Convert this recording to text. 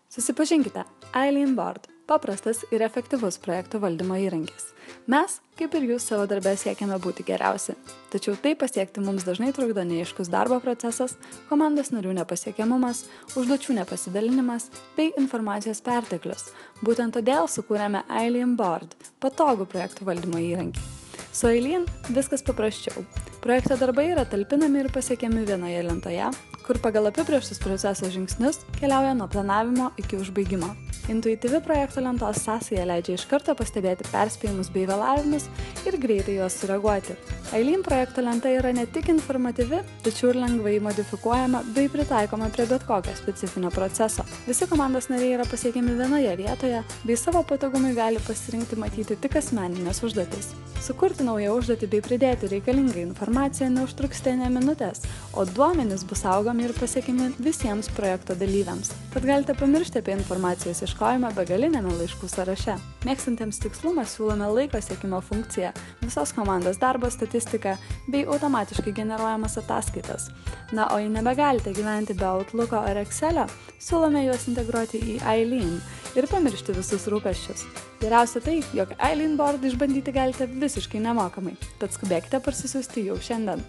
Susipažinkite, Eileen Board – paprastas ir efektyvus projektų valdymo įrankis. Mes, kaip ir jūs, savo darbę siekiame būti geriausi. Tačiau tai pasiekti mums dažnai trukdo neaiškus darbo procesas, komandos narių nepasiekiamumas, užduočių nepasidalinimas bei informacijos perteklius. Būtent todėl sukūrėme Eileen Board – patogų projektų valdymo įrankį. Su Eileen viskas paprasčiau. Projekto darbai yra talpinami ir pasiekiami vienoje lentoje, kur pagal apibrėžtus proceso žingsnius keliauja nuo planavimo iki užbaigimo. Intuityvi projekto lentos sąsaja leidžia iš karto pastebėti perspėjimus bei vėlavimus ir greitai juos sureaguoti. Eileen projekto lenta yra ne tik informatyvi, tačiau ir lengvai modifikuojama bei pritaikoma prie bet kokio specifinio proceso. Visi komandos nariai yra pasiekiami vienoje vietoje, bei savo patogumui gali pasirinkti matyti tik asmeninės užduotis. Sukurti naują užduotį bei pridėti reikalingą informaciją neužtruks ne minutės, o duomenys bus saugomi ir pasiekiami visiems projekto dalyviams. Tad galite pamiršti apie informacijos ieškojimą begalinėme laiškų sąraše. Mėgstantiems tikslumą siūlome laiko siekimo funkciją, visos komandos darbo statistiką bei automatiškai generuojamas ataskaitas. Na, o jei nebegalite gyventi be Outlooko ar Excelio, siūlome juos integruoti į Eileen ir pamiršti visus rūpesčius. Geriausia tai, jog Eileen Board išbandyti galite visiškai nemokamai, tad skubėkite parsisiųsti jau šiandien.